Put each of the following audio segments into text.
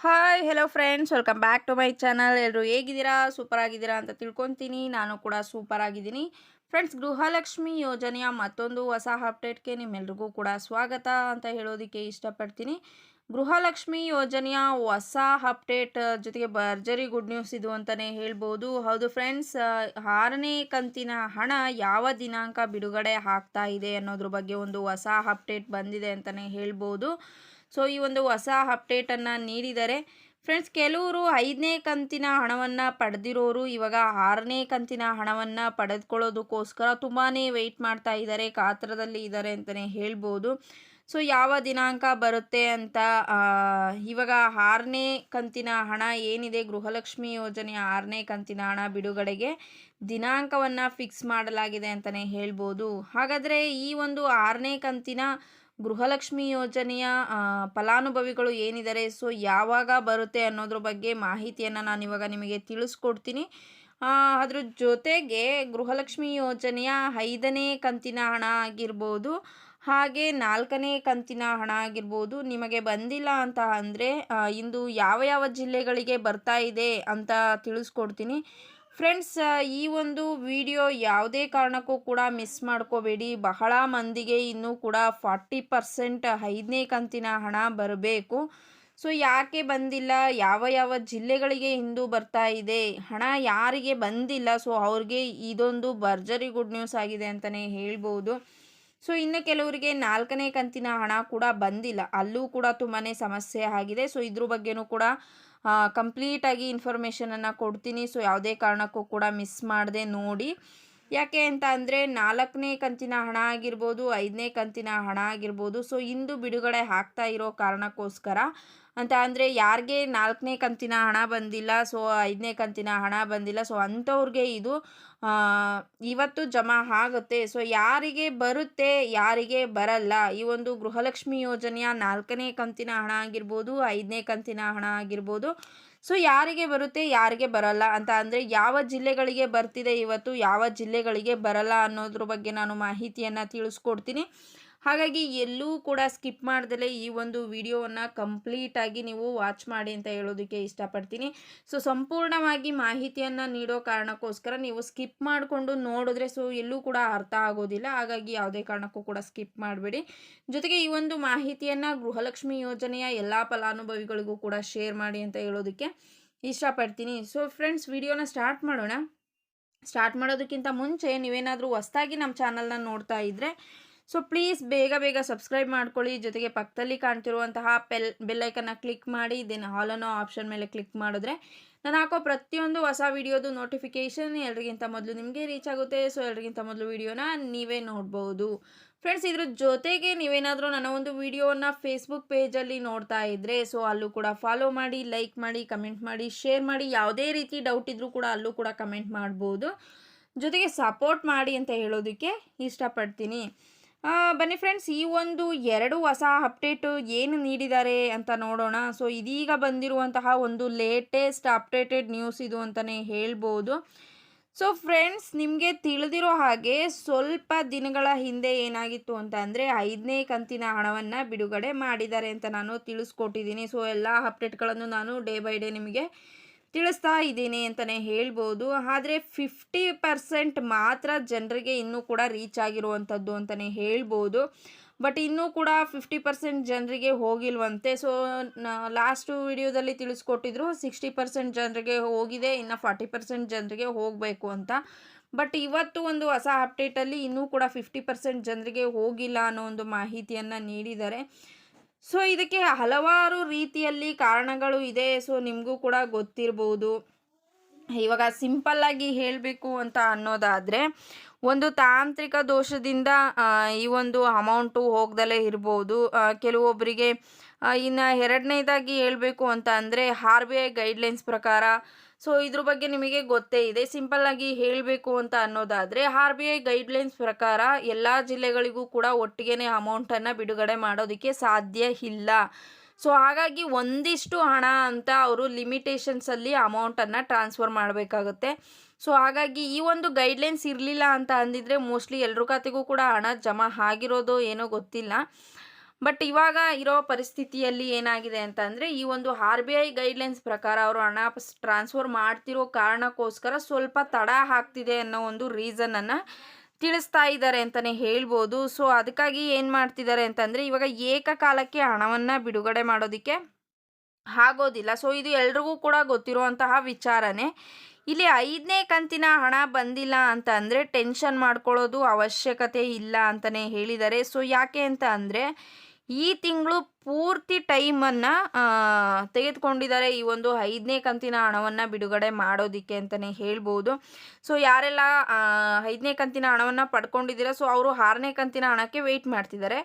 Hi hello friends, welcome back to my channel. ಎಲ್ಲರೂ ಹೇಗಿದ್ದೀರಾ? Super ಆಗಿದ್ದೀರಾ ಅಂತ ತಿಳ್ಕೊತೀನಿ. ನಾನು ಕೂಡ ಸೂಪರ್ ಆಗಿದ್ದೀನಿ. ಫ್ರೆಂಡ್ಸ್, ಗೃಹಲಕ್ಷ್ಮಿ ಯೋಜನೆಯ ಮತ್ತೊಂದು ಹೊಸ ಅಪ್ಡೇಟ್ಗೆ ನಿಮ್ಮೆಲ್ರಿಗೂ ಕೂಡ ಸ್ವಾಗತ ಅಂತ ಹೇಳೋದಕ್ಕೆ ಇಷ್ಟಪಡ್ತೀನಿ. ಗೃಹಲಕ್ಷ್ಮಿ ಯೋಜನೆಯ ಹೊಸ ಅಪ್ಡೇಟ್ ಜೊತೆಗೆ ಭರ್ಜರಿ ಗುಡ್ ನ್ಯೂಸ್ ಇದು ಅಂತಲೇ ಹೇಳ್ಬೋದು. ಹೌದು ಫ್ರೆಂಡ್ಸ್, 6ನೇ ಕಂತಿನ ಹಣ ಯಾವ ದಿನಾಂಕ ಬಿಡುಗಡೆ ಆಗ್ತಾ ಇದೆ ಅನ್ನೋದ್ರ ಬಗ್ಗೆ ಒಂದು ಹೊಸ ಅಪ್ಡೇಟ್ ಬಂದಿದೆ ಅಂತಲೇ ಹೇಳ್ಬೋದು. ಸೊ ಈ ಒಂದು ಹೊಸ ಅಪ್ಡೇಟನ್ನು ನೀಡಿದರೆ ಫ್ರೆಂಡ್ಸ್, ಕೆಲವರು 5ನೇ ಕಂತಿನ ಹಣವನ್ನು ಪಡೆದಿರೋರು ಇವಾಗ 6ನೇ ಕಂತಿನ ಹಣವನ್ನು ಪಡೆದುಕೊಳ್ಳೋದಕ್ಕೋಸ್ಕರ ತುಂಬಾ ವೆಯ್ಟ್ ಮಾಡ್ತಾ ಇದ್ದಾರೆ, ಕಾತರದಲ್ಲಿ ಇದ್ದಾರೆ ಅಂತಲೇ ಹೇಳ್ಬೋದು. ಸೊ ಯಾವ ದಿನಾಂಕ ಬರುತ್ತೆ ಅಂತ ಇವಾಗ 6ನೇ ಕಂತಿನ ಹಣ ಏನಿದೆ, ಗೃಹಲಕ್ಷ್ಮಿ ಯೋಜನೆಯ 6ನೇ ಕಂತಿನ ಹಣ ಬಿಡುಗಡೆಗೆ ದಿನಾಂಕವನ್ನು ಫಿಕ್ಸ್ ಮಾಡಲಾಗಿದೆ ಅಂತಲೇ ಹೇಳ್ಬೋದು. ಹಾಗಾದರೆ ಈ ಒಂದು 6ನೇ ಕಂತಿನ ಗೃಹಲಕ್ಷ್ಮಿ ಯೋಜನೆಯ ಫಲಾನುಭವಿಗಳು ಏನಿದ್ದಾರೆ, ಸೊ ಯಾವಾಗ ಬರುತ್ತೆ ಅನ್ನೋದ್ರ ಬಗ್ಗೆ ಮಾಹಿತಿಯನ್ನು ನಾನಿವಾಗ ನಿಮಗೆ ತಿಳಿಸ್ಕೊಡ್ತೀನಿ. ಅದ್ರ ಜೊತೆಗೆ ಗೃಹಲಕ್ಷ್ಮಿ ಯೋಜನೆಯ 5ನೇ ಕಂತಿನ ಹಣ ಆಗಿರ್ಬೋದು, ಹಾಗೆ 4ನೇ ಕಂತಿನ ಹಣ ಆಗಿರ್ಬೋದು ನಿಮಗೆ ಬಂದಿಲ್ಲ ಅಂತ ಅಂದರೆ ಇಂದು ಯಾವ ಯಾವ ಜಿಲ್ಲೆಗಳಿಗೆ ಬರ್ತಾ ಇದೆ ಅಂತ ತಿಳಿಸ್ಕೊಡ್ತೀನಿ. ಫ್ರೆಂಡ್ಸ್, ಈ ಒಂದು ವಿಡಿಯೋ ಯಾವುದೇ ಕಾರಣಕ್ಕೂ ಕೂಡ ಮಿಸ್ ಮಾಡ್ಕೋಬೇಡಿ. ಬಹಳ ಮಂದಿಗೆ ಇನ್ನೂ ಕೂಡ 40% 5ನೇ ಕಂತಿನ ಹಣ ಬರಬೇಕು. ಸೊ ಯಾಕೆ ಬಂದಿಲ್ಲ, ಯಾವ ಯಾವ ಜಿಲ್ಲೆಗಳಿಗೆ ಇಂದು ಬರ್ತಾ ಇದೆ, ಹಣ ಯಾರಿಗೆ ಬಂದಿಲ್ಲ, ಸೊ ಅವ್ರಿಗೆ ಇದೊಂದು ಭರ್ಜರಿ ಗುಡ್ ನ್ಯೂಸ್ ಆಗಿದೆ ಅಂತಲೇ ಹೇಳ್ಬೋದು. ಸೊ ಇನ್ನು ಕೆಲವರಿಗೆ 4ನೇ ಕಂತಿನ ಹಣ ಕೂಡ ಬಂದಿಲ್ಲ, ಅಲ್ಲೂ ಕೂಡ ತುಂಬಾ ಸಮಸ್ಯೆ ಆಗಿದೆ. ಸೊ ಇದ್ರ ಬಗ್ಗೆನೂ ಕೂಡ ಕಂಪ್ಲೀಟಾಗಿ ಇನ್ಫಾರ್ಮೇಷನನ್ನು ಕೊಡ್ತೀನಿ. ಸೊ ಯಾವುದೇ ಕಾರಣಕ್ಕೂ ಕೂಡ ಮಿಸ್ ಮಾಡದೆ ನೋಡಿ. ಯಾಕೆ ಅಂತ ಅಂದರೆ 4ನೇ ಕಂತಿನ ಹಣ ಆಗಿರ್ಬೋದು, 5ನೇ ಕಂತಿನ ಹಣ ಆಗಿರ್ಬೋದು, ಸೊ ಇಂದು ಬಿಡುಗಡೆ ಆಗ್ತಾ ಇರೋ ಕಾರಣಕ್ಕೋಸ್ಕರ ಅಂತ ಅಂದರೆ ಯಾರಿಗೆ 4ನೇ ಕಂತಿನ ಹಣ ಬಂದಿಲ್ಲ, ಸೊ 5ನೇ ಕಂತಿನ ಹಣ ಬಂದಿಲ್ಲ, ಸೊ ಅಂಥವ್ರಿಗೆ ಇದು ಇವತ್ತು ಜಮಾ ಆಗುತ್ತೆ. ಸೊ ಯಾರಿಗೆ ಬರುತ್ತೆ, ಯಾರಿಗೆ ಬರಲ್ಲ, ಈ ಒಂದು ಗೃಹಲಕ್ಷ್ಮಿ ಯೋಜನೆಯ 4ನೇ ಕಂತಿನ ಹಣ ಆಗಿರ್ಬೋದು, 5ನೇ ಕಂತಿನ ಹಣ ಆಗಿರ್ಬೋದು, ಸೊ ಯಾರಿಗೆ ಬರುತ್ತೆ, ಯಾರಿಗೆ ಬರಲ್ಲ ಅಂತ ಅಂದರೆ ಯಾವ ಜಿಲ್ಲೆಗಳಿಗೆ ಬರ್ತಿದೆ ಇವತ್ತು, ಯಾವ ಜಿಲ್ಲೆಗಳಿಗೆ ಬರಲ್ಲ ಅನ್ನೋದ್ರ ಬಗ್ಗೆ ನಾನು ಮಾಹಿತಿಯನ್ನು ತಿಳಿಸ್ಕೊಡ್ತೀನಿ. ಹಾಗಾಗಿ ಎಲ್ಲೂ ಕೂಡ ಸ್ಕಿಪ್ ಮಾಡ್ದಲೇ ಈ ಒಂದು ವಿಡಿಯೋವನ್ನು ಕಂಪ್ಲೀಟಾಗಿ ನೀವು ವಾಚ್ ಮಾಡಿ ಅಂತ ಹೇಳೋದಕ್ಕೆ ಇಷ್ಟಪಡ್ತೀನಿ. ಸೊ ಸಂಪೂರ್ಣವಾಗಿ ಮಾಹಿತಿಯನ್ನು ನೀಡೋ ಕಾರಣಕ್ಕೋಸ್ಕರ ನೀವು ಸ್ಕಿಪ್ ಮಾಡಿಕೊಂಡು ನೋಡಿದ್ರೆ ಸೊ ಎಲ್ಲೂ ಕೂಡ ಅರ್ಥ ಆಗೋದಿಲ್ಲ. ಹಾಗಾಗಿ ಯಾವುದೇ ಕಾರಣಕ್ಕೂ ಕೂಡ ಸ್ಕಿಪ್ ಮಾಡಬೇಡಿ. ಜೊತೆಗೆ ಈ ಒಂದು ಮಾಹಿತಿಯನ್ನು ಗೃಹಲಕ್ಷ್ಮಿ ಯೋಜನೆಯ ಎಲ್ಲ ಫಲಾನುಭವಿಗಳಿಗೂ ಕೂಡ ಶೇರ್ ಮಾಡಿ ಅಂತ ಹೇಳೋದಕ್ಕೆ ಇಷ್ಟಪಡ್ತೀನಿ. ಸೊ ಫ್ರೆಂಡ್ಸ್, ವಿಡಿಯೋನ ಸ್ಟಾರ್ಟ್ ಮಾಡೋಣ. ಸ್ಟಾರ್ಟ್ ಮಾಡೋದಕ್ಕಿಂತ ಮುಂಚೆ ನೀವೇನಾದರೂ ಹೊಸದಾಗಿ ನಮ್ಮ ಚಾನಲ್ನ ನೋಡ್ತಾ ಇದ್ದರೆ ಸೊ ಪ್ಲೀಸ್ ಬೇಗ ಸಬ್ಸ್ಕ್ರೈಬ್ ಮಾಡ್ಕೊಳ್ಳಿ. ಜೊತೆಗೆ ಪಕ್ಕದಲ್ಲಿ ಕಾಣ್ತಿರುವಂತಹ ಬೆಲ್ಲೈಕನ್ನ ಕ್ಲಿಕ್ ಮಾಡಿ ದೆನ್ ಆಲ್ ಅನ್ನೋ ಆಪ್ಷನ್ ಮೇಲೆ ಕ್ಲಿಕ್ ಮಾಡಿದ್ರೆ ನಾನು ಹಾಕೋ ಪ್ರತಿಯೊಂದು ಹೊಸ ವಿಡಿಯೋದು ನೋಟಿಫಿಕೇಷನ್ ಎಲ್ರಿಗಿಂತ ಮೊದಲು ನಿಮಗೆ ರೀಚ್ ಆಗುತ್ತೆ. ಸೊ ಎಲ್ರಿಗಿಂತ ಮೊದಲು ವಿಡಿಯೋನ ನೀವೇ ನೋಡ್ಬೋದು. ಫ್ರೆಂಡ್ಸ್, ಇದ್ರ ಜೊತೆಗೆ ನೀವೇನಾದರೂ ನನ್ನ ಒಂದು ವಿಡಿಯೋನ ಫೇಸ್ಬುಕ್ ಪೇಜಲ್ಲಿ ನೋಡ್ತಾ ಇದ್ದರೆ ಸೊ ಅಲ್ಲೂ ಕೂಡ ಫಾಲೋ ಮಾಡಿ, ಲೈಕ್ ಮಾಡಿ, ಕಮೆಂಟ್ ಮಾಡಿ, ಶೇರ್ ಮಾಡಿ. ಯಾವುದೇ ರೀತಿ ಡೌಟ್ ಇದ್ದರೂ ಕೂಡ ಅಲ್ಲೂ ಕೂಡ ಕಮೆಂಟ್ ಮಾಡ್ಬೋದು. ಜೊತೆಗೆ ಸಪೋರ್ಟ್ ಮಾಡಿ ಅಂತ ಹೇಳೋದಕ್ಕೆ ಇಷ್ಟಪಡ್ತೀನಿ. ಬನ್ನಿ ಫ್ರೆಂಡ್ಸ್, ಈ ಒಂದು 2 ಹೊಸ ಅಪ್ಡೇಟು ಏನು ನೀಡಿದ್ದಾರೆ ಅಂತ ನೋಡೋಣ. ಸೊ ಇದೀಗ ಬಂದಿರುವಂತಹ ಒಂದು ಲೇಟೆಸ್ಟ್ ಅಪ್ಡೇಟೆಡ್ ನ್ಯೂಸ್ ಇದು ಅಂತಲೇ ಹೇಳ್ಬೋದು. ಸೊ ಫ್ರೆಂಡ್ಸ್, ನಿಮಗೆ ತಿಳಿದಿರೋ ಹಾಗೆ ಸ್ವಲ್ಪ ದಿನಗಳ ಹಿಂದೆ ಏನಾಗಿತ್ತು ಅಂತ ಅಂದರೆ 5ನೇ ಕಂತಿನ ಹಣವನ್ನು ಬಿಡುಗಡೆ ಮಾಡಿದ್ದಾರೆ ಅಂತ ನಾನು ತಿಳಿಸ್ಕೊಟ್ಟಿದ್ದೀನಿ. ಸೊ ಎಲ್ಲ ಅಪ್ಡೇಟ್ಗಳನ್ನು ನಾನು ಡೇ ಬೈ ಡೇ ನಿಮಗೆ ತಿಳಿಸ್ತಾ ಇದ್ದೀನಿ ಅಂತಲೇ ಹೇಳ್ಬೋದು. ಆದರೆ 50% ಮಾತ್ರ ಜನರಿಗೆ ಇನ್ನೂ ಕೂಡ ರೀಚ್ ಆಗಿರುವಂಥದ್ದು ಅಂತಲೇ ಹೇಳ್ಬೋದು. ಬಟ್ ಇನ್ನೂ ಕೂಡ 50% ಜನರಿಗೆ ಹೋಗಿಲ್ವಂತೆ. ಸೊ ಲಾಸ್ಟು ವಿಡಿಯೋದಲ್ಲಿ ತಿಳಿಸ್ಕೊಟ್ಟಿದ್ರು 60% ಜನರಿಗೆ ಹೋಗಿದೆ, ಇನ್ನು 40% ಜನರಿಗೆ ಹೋಗಬೇಕು ಅಂತ. ಬಟ್ ಇವತ್ತು ಒಂದು ಹೊಸ ಅಪ್ಡೇಟಲ್ಲಿ ಇನ್ನೂ ಕೂಡ 50% ಜನರಿಗೆ ಹೋಗಿಲ್ಲ ಅನ್ನೋ ಒಂದು ಮಾಹಿತಿಯನ್ನು ನೀಡಿದ್ದಾರೆ. ಸೊ ಇದಕ್ಕೆ ಹಲವಾರು ರೀತಿಯಲ್ಲಿ ಕಾರಣಗಳು ಇದೆ. ಸೊ ನಿಮಗೂ ಕೂಡ ಗೊತ್ತಿರ್ಬೋದು. ಇವಾಗ ಸಿಂಪಲ್ಲಾಗಿ ಹೇಳಬೇಕು ಅಂತ ಅನ್ನೋದಾದರೆ ಒಂದು ತಾಂತ್ರಿಕ ದೋಷದಿಂದ ಈ ಒಂದು ಅಮೌಂಟು ಹೋಗ್ದಲೇ ಇರ್ಬೋದು. ಕೆಲವೊಬ್ಬರಿಗೆ ಇನ್ನು ಎರಡನೇದಾಗಿ ಹೇಳಬೇಕು ಅಂತ ಅಂದರೆ RBI ಗೈಡ್ಲೈನ್ಸ್ ಪ್ರಕಾರ ಸೊ ಇದ್ರ ಬಗ್ಗೆ ನಿಮಗೆ ಗೊತ್ತೇ ಇದೆ. ಸಿಂಪಲ್ಲಾಗಿ ಹೇಳಬೇಕು ಅಂತ ಅನ್ನೋದಾದರೆ RBI ಗೈಡ್ಲೈನ್ಸ್ ಪ್ರಕಾರ ಎಲ್ಲ ಜಿಲ್ಲೆಗಳಿಗೂ ಕೂಡ ಒಟ್ಟಿಗೆ ಅಮೌಂಟನ್ನು ಬಿಡುಗಡೆ ಮಾಡೋದಕ್ಕೆ ಸಾಧ್ಯ ಇಲ್ಲ. ಸೊ ಹಾಗಾಗಿ ಒಂದಿಷ್ಟು ಹಣ ಅಂತ ಅವರು ಲಿಮಿಟೇಷನ್ಸಲ್ಲಿ ಅಮೌಂಟನ್ನು ಟ್ರಾನ್ಸ್ಫರ್ ಮಾಡಬೇಕಾಗುತ್ತೆ. ಸೊ ಹಾಗಾಗಿ ಈ ಒಂದು ಗೈಡ್ಲೈನ್ಸ್ ಇರಲಿಲ್ಲ ಅಂತ ಅಂದಿದ್ರೆ ಮೋಸ್ಟ್ಲಿ ಎಲ್ರ ಖಾತೆಗೂ ಕೂಡ ಹಣ ಜಮಾ ಆಗಿರೋದು ಏನೋ ಗೊತ್ತಿಲ್ಲ. ಬಟ್ ಇವಾಗ ಇರೋ ಪರಿಸ್ಥಿತಿಯಲ್ಲಿ ಏನಾಗಿದೆ ಅಂತ ಅಂದರೆ ಈ ಒಂದು RBI ಗೈಡ್ಲೈನ್ಸ್ ಪ್ರಕಾರ ಅವರು ಹಣ ಟ್ರಾನ್ಸ್ಫರ್ ಮಾಡ್ತಿರೋ ಕಾರಣಕ್ಕೋಸ್ಕರ ಸ್ವಲ್ಪ ತಡ ಆಗ್ತಿದೆ ಅನ್ನೋ ಒಂದು ರೀಸನನ್ನು ತಿಳಿಸ್ತಾ ಇದ್ದಾರೆ ಅಂತಲೇ ಹೇಳ್ಬೋದು. ಸೊ ಅದಕ್ಕಾಗಿ ಏನು ಮಾಡ್ತಿದ್ದಾರೆ ಅಂತಂದರೆ ಇವಾಗ ಏಕಕಾಲಕ್ಕೆ ಹಣವನ್ನು ಬಿಡುಗಡೆ ಮಾಡೋದಕ್ಕೆ ಆಗೋದಿಲ್ಲ. ಸೊ ಇದು ಎಲ್ರಿಗೂ ಕೂಡ ಗೊತ್ತಿರುವಂತಹ ವಿಚಾರನೇ. ಇಲ್ಲಿ 5ನೇ ಕಂತಿನ ಹಣ ಬಂದಿಲ್ಲ ಅಂತ ಅಂದರೆ ಟೆನ್ಷನ್ ಮಾಡ್ಕೊಳ್ಳೋದು ಅವಶ್ಯಕತೆ ಇಲ್ಲ ಅಂತಲೇ ಹೇಳಿದ್ದಾರೆ. ಸೊ ಯಾಕೆ ಅಂತ ಅಂದರೆ ಈ ತಿಂಗಳು ಪೂರ್ತಿ ಟೈಮನ್ನು ತೆಗೆದುಕೊಂಡಿದ್ದಾರೆ ಈ ಒಂದು 5ನೇ ಕಂತಿನ ಹಣವನ್ನು ಬಿಡುಗಡೆ ಮಾಡೋದಕ್ಕೆ ಅಂತಲೇ ಹೇಳ್ಬೋದು. ಸೊ ಯಾರೆಲ್ಲ 5ನೇ ಕಂತಿನ ಹಣವನ್ನು ಪಡ್ಕೊಂಡಿದ್ದೀರಾ ಸೊ ಅವರು 6ನೇ ಕಂತಿನ ಹಣಕ್ಕೆ ವೆಯ್ಟ್ ಮಾಡ್ತಿದ್ದಾರೆ.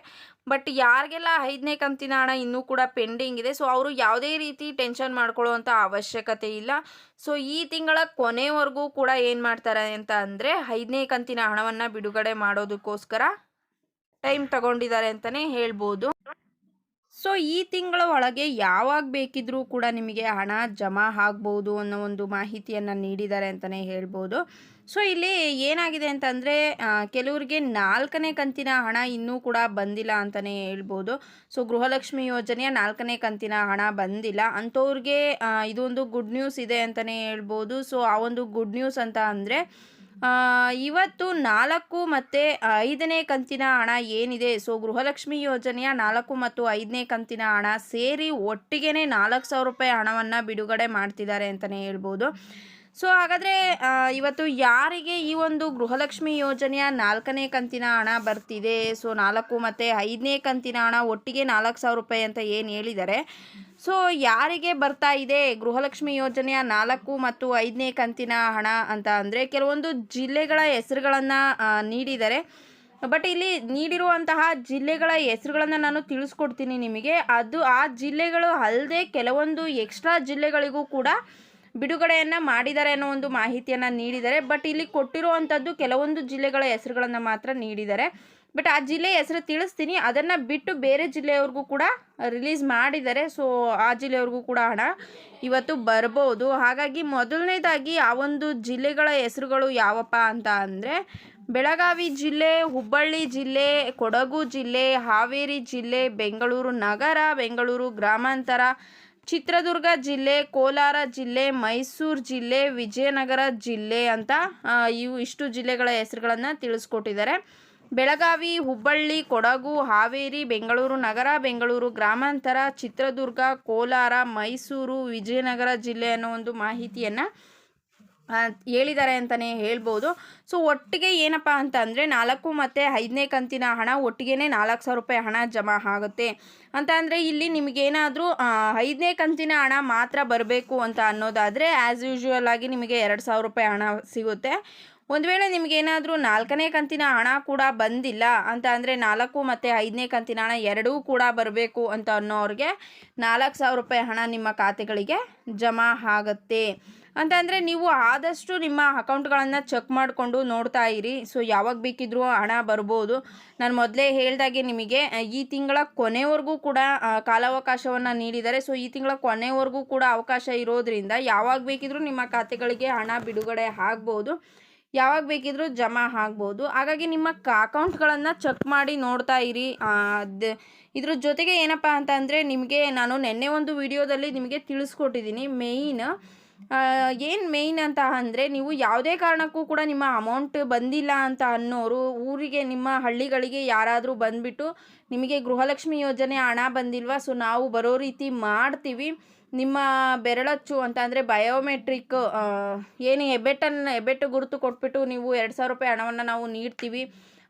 ಬಟ್ ಯಾರಿಗೆಲ್ಲ 5ನೇ ಕಂತಿನ ಹಣ ಇನ್ನೂ ಕೂಡ ಪೆಂಡಿಂಗ್ ಇದೆ ಸೊ ಅವರು ಯಾವುದೇ ರೀತಿ ಟೆನ್ಷನ್ ಮಾಡ್ಕೊಳ್ಳುವಂಥ ಅವಶ್ಯಕತೆ ಇಲ್ಲ. ಸೊ ಈ ತಿಂಗಳ ಕೊನೆವರೆಗೂ ಕೂಡ ಏನು ಮಾಡ್ತಾರೆ ಅಂತ ಅಂದರೆ 5ನೇ ಕಂತಿನ ಹಣವನ್ನು ಬಿಡುಗಡೆ ಮಾಡೋದಕ್ಕೋಸ್ಕರ ಟೈಮ್ ತಗೊಂಡಿದ್ದಾರೆ ಅಂತಲೇ ಹೇಳ್ಬೋದು. ಸೊ ಈ ತಿಂಗಳ ಒಳಗೆ ಯಾವಾಗ ಬೇಕಿದ್ರೂ ಕೂಡ ನಿಮಗೆ ಹಣ ಜಮಾ ಆಗ್ಬೋದು ಅನ್ನೋ ಒಂದು ಮಾಹಿತಿಯನ್ನು ನೀಡಿದ್ದಾರೆ ಅಂತಲೇ ಹೇಳ್ಬೋದು. ಸೊ ಇಲ್ಲಿ ಏನಾಗಿದೆ ಅಂತಂದರೆ ಕೆಲವರಿಗೆ 4ನೇ ಕಂತಿನ ಹಣ ಇನ್ನೂ ಕೂಡ ಬಂದಿಲ್ಲ ಅಂತಲೇ ಹೇಳ್ಬೋದು. ಸೊ ಗೃಹಲಕ್ಷ್ಮಿ ಯೋಜನೆಯ 4ನೇ ಕಂತಿನ ಹಣ ಬಂದಿಲ್ಲ ಅಂಥವ್ರಿಗೆ ಇದೊಂದು ಗುಡ್ ನ್ಯೂಸ್ ಇದೆ ಅಂತಲೇ ಹೇಳ್ಬೋದು. ಸೊ ಆ ಒಂದು ಗುಡ್ ನ್ಯೂಸ್ ಅಂತ ಅಂದರೆ ಇವತ್ತು 4 ಮತ್ತು 5ನೇ ಕಂತಿನ ಹಣ ಏನಿದೆ ಸೊ ಗೃಹಲಕ್ಷ್ಮಿ ಯೋಜನೆಯ 4 ಮತ್ತು 5ನೇ ಕಂತಿನ ಹಣ ಸೇರಿ ಒಟ್ಟಿಗೆ 4,000 ರೂಪಾಯಿ ಹಣವನ್ನು ಬಿಡುಗಡೆ ಮಾಡ್ತಿದ್ದಾರೆ ಅಂತಲೇ ಹೇಳ್ಬೋದು. ಸೊ ಹಾಗಾದರೆ ಇವತ್ತು ಯಾರಿಗೆ ಈ ಒಂದು ಗೃಹಲಕ್ಷ್ಮಿ ಯೋಜನೆಯ 4ನೇ ಕಂತಿನ ಹಣ ಬರ್ತಿದೆ ಸೊ 4 ಮತ್ತು 5ನೇ ಕಂತಿನ ಹಣ ಒಟ್ಟಿಗೆ 4,000 ರೂಪಾಯಿ ಅಂತ ಏನು ಹೇಳಿದ್ದಾರೆ ಸೊ ಯಾರಿಗೆ ಬರ್ತಾ ಇದೆ ಗೃಹಲಕ್ಷ್ಮಿ ಯೋಜನೆಯ 4 ಮತ್ತು 5ನೇ ಕಂತಿನ ಹಣ ಅಂತ ಅಂದರೆ ಕೆಲವೊಂದು ಜಿಲ್ಲೆಗಳ ಹೆಸರುಗಳನ್ನು ನೀಡಿದ್ದಾರೆ. ಬಟ್ ಇಲ್ಲಿ ನೀಡಿರುವಂತಹ ಜಿಲ್ಲೆಗಳ ಹೆಸರುಗಳನ್ನು ನಾನು ತಿಳಿಸ್ಕೊಡ್ತೀನಿ ನಿಮಗೆ. ಆ ಜಿಲ್ಲೆಗಳು ಅಲ್ಲದೆ ಕೆಲವೊಂದು ಎಕ್ಸ್ಟ್ರಾ ಜಿಲ್ಲೆಗಳಿಗೂ ಕೂಡ ಬಿಡುಗಡೆಯನ್ನು ಮಾಡಿದ್ದಾರೆ ಅನ್ನೋ ಒಂದು ಮಾಹಿತಿಯನ್ನು ನೀಡಿದ್ದಾರೆ. ಬಟ್ ಇಲ್ಲಿ ಕೊಟ್ಟಿರುವಂಥದ್ದು ಕೆಲವೊಂದು ಜಿಲ್ಲೆಗಳ ಹೆಸರುಗಳನ್ನು ಮಾತ್ರ ನೀಡಿದ್ದಾರೆ. ಬಟ್ ಆ ಜಿಲ್ಲೆಯ ಹೆಸರು ತಿಳಿಸ್ತೀನಿ, ಅದನ್ನು ಬಿಟ್ಟು ಬೇರೆ ಜಿಲ್ಲೆಯವ್ರಿಗೂ ಕೂಡ ರಿಲೀಸ್ ಮಾಡಿದ್ದಾರೆ. ಸೊ ಆ ಜಿಲ್ಲೆಯವ್ರಿಗೂ ಕೂಡ ಹಣ ಇವತ್ತು ಬರ್ಬೋದು. ಹಾಗಾಗಿ ಮೊದಲನೇದಾಗಿ ಆ ಒಂದು ಜಿಲ್ಲೆಗಳ ಹೆಸರುಗಳು ಯಾವಪ್ಪ ಅಂತ ಅಂದರೆ ಬೆಳಗಾವಿ ಜಿಲ್ಲೆ, ಹುಬ್ಬಳ್ಳಿ ಜಿಲ್ಲೆ, ಕೊಡಗು ಜಿಲ್ಲೆ, ಹಾವೇರಿ ಜಿಲ್ಲೆ, ಬೆಂಗಳೂರು ನಗರ, ಬೆಂಗಳೂರು ಗ್ರಾಮಾಂತರ, ಚಿತ್ರದುರ್ಗ ಜಿಲ್ಲೆ, ಕೋಲಾರ ಜಿಲ್ಲೆ, ಮೈಸೂರು ಜಿಲ್ಲೆ, ವಿಜಯನಗರ ಜಿಲ್ಲೆ ಅಂತ ಇಷ್ಟು ಜಿಲ್ಲೆಗಳ ಹೆಸರುಗಳನ್ನು ತಿಳಿಸ್ಕೊಟ್ಟಿದ್ದಾರೆ. ಬೆಳಗಾವಿ, ಹುಬ್ಬಳ್ಳಿ, ಕೊಡಗು, ಹಾವೇರಿ, ಬೆಂಗಳೂರು ನಗರ, ಬೆಂಗಳೂರು ಗ್ರಾಮಾಂತರ, ಚಿತ್ರದುರ್ಗ, ಕೋಲಾರ, ಮೈಸೂರು, ವಿಜಯನಗರ ಜಿಲ್ಲೆ ಅನ್ನೋ ಒಂದು ಮಾಹಿತಿಯನ್ನು ಹೇಳಿದ್ದಾರೆ ಅಂತಲೇ ಹೇಳ್ಬೋದು. ಸೊ ಒಟ್ಟಿಗೆ ಏನಪ್ಪ ಅಂತ ಅಂದರೆ 4 ಮತ್ತು 5ನೇ ಕಂತಿನ ಹಣ ಒಟ್ಟಿಗೆ 4,000 ರೂಪಾಯಿ ಹಣ ಜಮಾ ಆಗುತ್ತೆ ಅಂತ ಅಂದರೆ ಇಲ್ಲಿ ನಿಮಗೇನಾದರೂ 5ನೇ ಕಂತಿನ ಹಣ ಮಾತ್ರ ಬರಬೇಕು ಅಂತ ಅನ್ನೋದಾದರೆ ಆ್ಯಸ್ ಯೂಶ್ವಲ್ ಆಗಿ ನಿಮಗೆ 2,000 ರೂಪಾಯಿ ಹಣ ಸಿಗುತ್ತೆ. ಒಂದು ವೇಳೆ ನಿಮಗೇನಾದರೂ 4ನೇ ಕಂತಿನ ಹಣ ಕೂಡ ಬಂದಿಲ್ಲ ಅಂತ ಅಂದರೆ 4 ಮತ್ತು 5ನೇ ಕಂತಿನ ಹಣ ಎರಡೂ ಕೂಡ ಬರಬೇಕು ಅಂತ ಅನ್ನೋರಿಗೆ 4,000 ರೂಪಾಯಿ ಹಣ ನಿಮ್ಮ ಖಾತೆಗಳಿಗೆ ಜಮಾ ಆಗುತ್ತೆ. ಅಂತಂದರೆ ನೀವು ಆದಷ್ಟು ನಿಮ್ಮ ಅಕೌಂಟ್ಗಳನ್ನು ಚೆಕ್ ಮಾಡಿಕೊಂಡು ನೋಡ್ತಾ ಇರಿ. ಸೊ ಯಾವಾಗ ಬೇಕಿದ್ರೂ ಹಣ ಬರ್ಬೋದು. ನಾನು ಮೊದಲೇ ಹೇಳ್ದಾಗೆ ನಿಮಗೆ ಈ ತಿಂಗಳ ಕೊನೆವರೆಗೂ ಕೂಡ ಕಾಲಾವಕಾಶವನ್ನು ನೀಡಿದ್ದಾರೆ. ಸೊ ಈ ತಿಂಗಳ ಕೊನೆವರೆಗೂ ಕೂಡ ಅವಕಾಶ ಇರೋದ್ರಿಂದ ಯಾವಾಗ ಬೇಕಿದ್ರೂ ನಿಮ್ಮ ಖಾತೆಗಳಿಗೆ ಹಣ ಬಿಡುಗಡೆ ಆಗ್ಬೋದು, ಯಾವಾಗ ಬೇಕಿದ್ರೂ ಜಮಾ ಆಗ್ಬೋದು. ಹಾಗಾಗಿ ನಿಮ್ಮ ಅಕೌಂಟ್ಗಳನ್ನು ಚೆಕ್ ಮಾಡಿ ನೋಡ್ತಾ ಇರಿ. ಇದ್ರ ಜೊತೆಗೆ ಏನಪ್ಪ ಅಂತ ಅಂದರೆ ನಿಮಗೆ ನಾನು ನಿನ್ನೆ ಒಂದು ವಿಡಿಯೋದಲ್ಲಿ ನಿಮಗೆ ತಿಳಿಸ್ಕೊಟ್ಟಿದ್ದೀನಿ ಏನು ಮೇಯ್ನ್ ಅಂತ ಅಂದರೆ ನೀವು ಯಾವುದೇ ಕಾರಣಕ್ಕೂ ಕೂಡ ನಿಮ್ಮ ಅಮೌಂಟ್ ಬಂದಿಲ್ಲ ಅಂತ ಅನ್ನೋರು ಊರಿಗೆ ನಿಮ್ಮ ಹಳ್ಳಿಗಳಿಗೆ ಯಾರಾದರೂ ಬಂದುಬಿಟ್ಟು ನಿಮಗೆ ಗೃಹಲಕ್ಷ್ಮಿ ಯೋಜನೆ ಹಣ ಬಂದಿಲ್ವಾ ಸೊ ನಾವು ಬರೋ ರೀತಿ ಮಾಡ್ತೀವಿ, ನಿಮ್ಮ ಬೆರಳಚ್ಚು ಅಂತ ಅಂದರೆ ಬಯೋಮೆಟ್ರಿಕ್ ಏನು ಹೆಬ್ಬೆಟ್ಟು ಗುರುತು ಕೊಟ್ಬಿಟ್ಟು ನೀವು 2,000 ರೂಪಾಯಿ ಹಣವನ್ನು ನಾವು ನೀಡ್ತೀವಿ,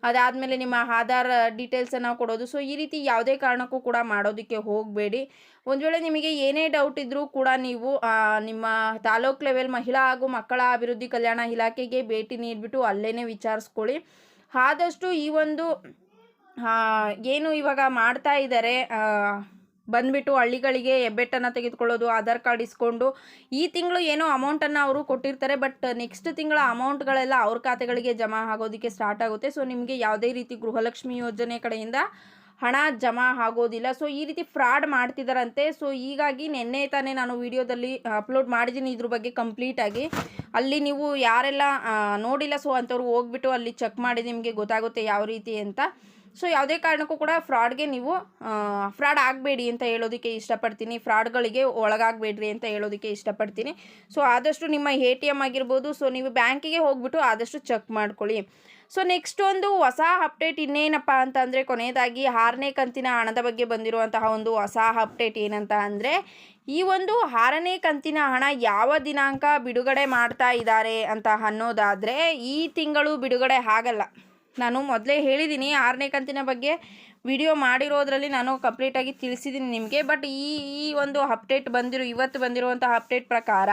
ಅದಾದಮೇಲೆ ನಿಮ್ಮ ಆಧಾರ್ ಡೀಟೇಲ್ಸನ್ನು ಕೊಡೋದು. ಸೊ ಈ ರೀತಿ ಯಾವುದೇ ಕಾರಣಕ್ಕೂ ಕೂಡ ಮಾಡೋದಕ್ಕೆ ಹೋಗಬೇಡಿ. ಒಂದು ವೇಳೆ ನಿಮಗೆ ಏನೇ ಡೌಟ್ ಇದ್ದರೂ ಕೂಡ ನೀವು ನಿಮ್ಮ ತಾಲೂಕು ಲೆವೆಲ್ ಮಹಿಳಾ ಹಾಗೂ ಮಕ್ಕಳ ಅಭಿವೃದ್ಧಿ ಕಲ್ಯಾಣ ಇಲಾಖೆಗೆ ಭೇಟಿ ನೀಡಿಬಿಟ್ಟು ಅಲ್ಲೇ ವಿಚಾರಿಸ್ಕೊಳ್ಳಿ. ಆದಷ್ಟು ಈ ಒಂದು ಏನು ಇವಾಗ ಮಾಡ್ತಾ ಇದ್ದಾರೆ ಬಂದುಬಿಟ್ಟು ಹಳ್ಳಿಗಳಿಗೆ ಹೆಬ್ಬೆಟ್ಟನ್ನು ತೆಗೆದುಕೊಳ್ಳೋದು, ಆಧಾರ್ ಕಾರ್ಡ್ ಇಸ್ಕೊಂಡು ಈ ತಿಂಗಳು ಏನೋ ಅಮೌಂಟನ್ನು ಅವರು ಕೊಟ್ಟಿರ್ತಾರೆ, ಬಟ್ ನೆಕ್ಸ್ಟ್ ತಿಂಗಳ ಅಮೌಂಟ್ಗಳೆಲ್ಲ ಅವ್ರ ಖಾತೆಗಳಿಗೆ ಜಮಾ ಆಗೋದಕ್ಕೆ ಸ್ಟಾರ್ಟ್ ಆಗುತ್ತೆ. ಸೊ ನಿಮಗೆ ಯಾವುದೇ ರೀತಿ ಗೃಹಲಕ್ಷ್ಮಿ ಯೋಜನೆ ಕಡೆಯಿಂದ ಹಣ ಜಮಾ ಆಗೋದಿಲ್ಲ. ಸೊ ಈ ರೀತಿ ಫ್ರಾಡ್ ಮಾಡ್ತಿದ್ದಾರಂತೆ. ಸೊ ಹೀಗಾಗಿ ನಿನ್ನೆ ತಾನೇ ನಾನು ವಿಡಿಯೋದಲ್ಲಿ ಅಪ್ಲೋಡ್ ಮಾಡಿದ್ದೀನಿ ಇದ್ರ ಬಗ್ಗೆ ಕಂಪ್ಲೀಟಾಗಿ. ಅಲ್ಲಿ ನೀವು ಯಾರೆಲ್ಲ ನೋಡಿಲ್ಲ ಸೊ ಅಂಥವ್ರು ಹೋಗ್ಬಿಟ್ಟು ಅಲ್ಲಿ ಚೆಕ್ ಮಾಡಿ ನಿಮಗೆ ಗೊತ್ತಾಗುತ್ತೆ ಯಾವ ರೀತಿ ಅಂತ. ಸೊ ಯಾವುದೇ ಕಾರಣಕ್ಕೂ ಕೂಡ ಫ್ರಾಡ್ಗೆ ನೀವು ಫ್ರಾಡ್ ಆಗಬೇಡಿ ಅಂತ ಹೇಳೋದಕ್ಕೆ ಇಷ್ಟಪಡ್ತೀನಿ, ಫ್ರಾಡ್ಗಳಿಗೆ ಒಳಗಾಗಬೇಡ್ರಿ ಅಂತ ಹೇಳೋದಕ್ಕೆ ಇಷ್ಟಪಡ್ತೀನಿ. ಸೊ ಆದಷ್ಟು ನಿಮ್ಮ ATM ಆಗಿರ್ಬೋದು, ಸೊ ನೀವು ಬ್ಯಾಂಕಿಗೆ ಹೋಗ್ಬಿಟ್ಟು ಆದಷ್ಟು ಚೆಕ್ ಮಾಡ್ಕೊಳ್ಳಿ. ಸೊ ನೆಕ್ಸ್ಟ್ ಒಂದು ಹೊಸ ಅಪ್ಡೇಟ್ ಇನ್ನೇನಪ್ಪ ಅಂತಂದರೆ, ಕೊನೆಯದಾಗಿ 6ನೇ ಕಂತಿನ ಹಣದ ಬಗ್ಗೆ ಬಂದಿರುವಂತಹ ಒಂದು ಹೊಸ ಅಪ್ಡೇಟ್ ಏನಂತ ಅಂದರೆ, ಈ ಒಂದು 6ನೇ ಕಂತಿನ ಹಣ ಯಾವ ದಿನಾಂಕ ಬಿಡುಗಡೆ ಮಾಡ್ತಾ ಇದ್ದಾರೆ ಅಂತ ಅನ್ನೋದಾದರೆ, ಈ ತಿಂಗಳು ಬಿಡುಗಡೆ ಆಗಲ್ಲ. ನಾನು ಮೊದಲೇ ಹೇಳಿದ್ದೀನಿ 6ನೇ ಕಂತಿನ ಬಗ್ಗೆ ವಿಡಿಯೋ ಮಾಡಿರೋದ್ರಲ್ಲಿ ನಾನು ಕಂಪ್ಲೀಟಾಗಿ ತಿಳಿಸಿದ್ದೀನಿ ನಿಮಗೆ. ಬಟ್ ಈ ಒಂದು ಅಪ್ಡೇಟ್ ಇವತ್ತು ಬಂದಿರುವಂಥ ಅಪ್ಡೇಟ್ ಪ್ರಕಾರ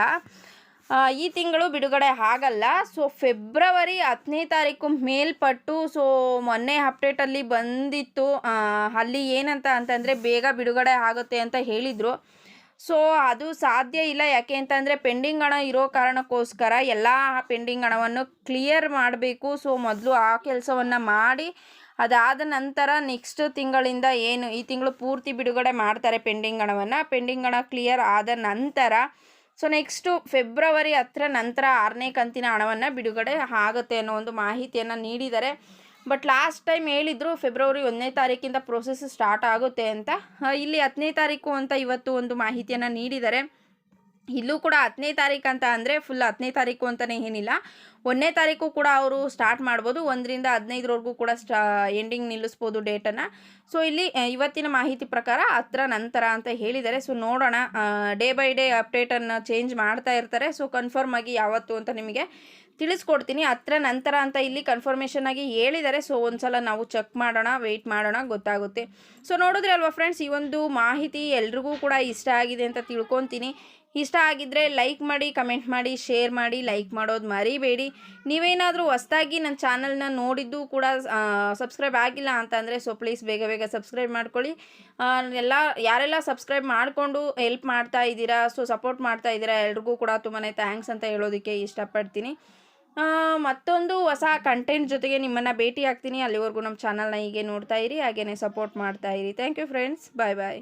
ಈ ತಿಂಗಳು ಬಿಡುಗಡೆ ಆಗಲ್ಲ. ಸೊ ಫೆಬ್ರವರಿ 10ನೇ ತಾರೀಕು ಮೇಲ್ಪಟ್ಟು, ಸೊ ಮೊನ್ನೆ ಅಪ್ಡೇಟಲ್ಲಿ ಬಂದಿತ್ತು, ಅಲ್ಲಿ ಏನಂತ ಅಂತಂದರೆ ಬೇಗ ಬಿಡುಗಡೆ ಆಗುತ್ತೆ ಅಂತ ಹೇಳಿದರು. ಸೊ ಅದು ಸಾಧ್ಯ ಇಲ್ಲ. ಯಾಕೆ ಅಂತಂದರೆ ಪೆಂಡಿಂಗ್ ಹಣ ಇರೋ ಕಾರಣಕ್ಕೋಸ್ಕರ ಎಲ್ಲ ಪೆಂಡಿಂಗ್ ಹಣವನ್ನು ಕ್ಲಿಯರ್ ಮಾಡಬೇಕು. ಸೊ ಮೊದಲು ಆ ಕೆಲಸವನ್ನು ಮಾಡಿ ಅದಾದ ನಂತರ ನೆಕ್ಸ್ಟ್ ತಿಂಗಳಿಂದ ಏನು ಈ ತಿಂಗಳು ಪೂರ್ತಿ ಬಿಡುಗಡೆ ಮಾಡ್ತಾರೆ ಪೆಂಡಿಂಗ್ ಹಣವನ್ನು. ಪೆಂಡಿಂಗ್ ಹಣ ಕ್ಲಿಯರ್ ಆದ ನಂತರ ಸೊ ನೆಕ್ಸ್ಟು ಫೆಬ್ರವರಿ 10 ನಂತರ 6ನೇ ಕಂತಿನ ಹಣವನ್ನು ಬಿಡುಗಡೆ ಆಗುತ್ತೆ ಅನ್ನೋ ಒಂದು ಮಾಹಿತಿಯನ್ನು ನೀಡಿದ್ದಾರೆ. ಬಟ್ ಲಾಸ್ಟ್ ಟೈಮ್ ಹೇಳಿದರು ಫೆಬ್ರವರಿ 1ನೇ ತಾರೀಕಿಂದ ಪ್ರೋಸೆಸ್ ಸ್ಟಾರ್ಟ್ ಆಗುತ್ತೆ ಅಂತ. ಇಲ್ಲಿ 10ನೇ ತಾರೀಕು ಅಂತ ಇವತ್ತು ಒಂದು ಮಾಹಿತಿಯನ್ನು ನೀಡಿದ್ದಾರೆ. ಇಲ್ಲೂ ಕೂಡ 10ನೇ ತಾರೀಕು ಅಂತ ಅಂದರೆ ಫುಲ್ 10ನೇ ತಾರೀಕು ಅಂತಲೇ ಏನಿಲ್ಲ, 1ನೇ ತಾರೀಕು ಕೂಡ ಅವರು ಸ್ಟಾರ್ಟ್ ಮಾಡ್ಬೋದು. 1ರಿಂದ 15ರವರೆಗೂ ಕೂಡ ಎಂಡಿಂಗ್ ನಿಲ್ಲಿಸ್ಬೋದು ಡೇಟನ್ನು. ಸೊ ಇಲ್ಲಿ ಇವತ್ತಿನ ಮಾಹಿತಿ ಪ್ರಕಾರ 10 ನಂತರ ಅಂತ ಹೇಳಿದ್ದಾರೆ. ಸೊ ನೋಡೋಣ, ಡೇ ಬೈ ಡೇ ಅಪ್ಡೇಟನ್ನು ಚೇಂಜ್ ಮಾಡ್ತಾ ಇರ್ತಾರೆ. ಸೊ ಕನ್ಫರ್ಮ್ ಆಗಿ ಯಾವತ್ತು ಅಂತ ನಿಮಗೆ ತಿಳಿಸ್ಕೊಡ್ತೀನಿ. 10 ನಂತರ ಅಂತ ಇಲ್ಲಿ ಕನ್ಫರ್ಮೇಷನ್ ಆಗಿ ಹೇಳಿದ್ದಾರೆ. ಸೊ ಒಂದು ಸಲ ನಾವು ಚೆಕ್ ಮಾಡೋಣ, ವೆಯ್ಟ್ ಮಾಡೋಣ, ಗೊತ್ತಾಗುತ್ತೆ. ಸೊ ನೋಡಿದ್ರೆ ಅಲ್ವಾ ಫ್ರೆಂಡ್ಸ್, ಈ ಒಂದು ಮಾಹಿತಿ ಎಲ್ರಿಗೂ ಕೂಡ ಇಷ್ಟ ಆಗಿದೆ ಅಂತ ತಿಳ್ಕೊತೀನಿ. ಇಷ್ಟ ಆಗಿದ್ದರೆ ಲೈಕ್ ಮಾಡಿ, ಕಮೆಂಟ್ ಮಾಡಿ, ಶೇರ್ ಮಾಡಿ, ಲೈಕ್ ಮಾಡೋದು ಮರಿಬೇಡಿ. ನೀವೇನಾದರೂ ಹೊಸ್ದಾಗಿ ನನ್ನ ಚಾನಲ್ನ ನೋಡಿದ್ದು ಕೂಡ ಸಬ್ಸ್ಕ್ರೈಬ್ ಆಗಿಲ್ಲ ಅಂತಂದರೆ ಸೊ ಪ್ಲೀಸ್ ಬೇಗ ಬೇಗ ಸಬ್ಸ್ಕ್ರೈಬ್ ಮಾಡ್ಕೊಳ್ಳಿ. ಯಾರೆಲ್ಲ ಸಬ್ಸ್ಕ್ರೈಬ್ ಮಾಡಿಕೊಂಡು ಹೆಲ್ಪ್ ಮಾಡ್ತಾ ಇದ್ದೀರಾ, ಸೊ ಸಪೋರ್ಟ್ ಮಾಡ್ತಾ ಇದ್ದೀರಾ, ಎಲ್ರಿಗೂ ಕೂಡ ತುಂಬಾ ಥ್ಯಾಂಕ್ಸ್ ಅಂತ ಹೇಳೋದಕ್ಕೆ ಇಷ್ಟಪಡ್ತೀನಿ. ಮತ್ತೊಂದು ಹೊಸ ಕಂಟೆಂಟ್ ಜೊತೆಗೆ ನಿಮ್ಮನ್ನು ಭೇಟಿ ಆಗ್ತೀನಿ. ಅಲ್ಲಿವರೆಗೂ ನಮ್ಮ ಚಾನಲ್ನ ಹೀಗೆ ನೋಡ್ತಾ ಇರಿ, ಹಾಗೆಯೇ ಸಪೋರ್ಟ್ ಮಾಡ್ತಾ ಇರಿ. Thank you friends, bye bye.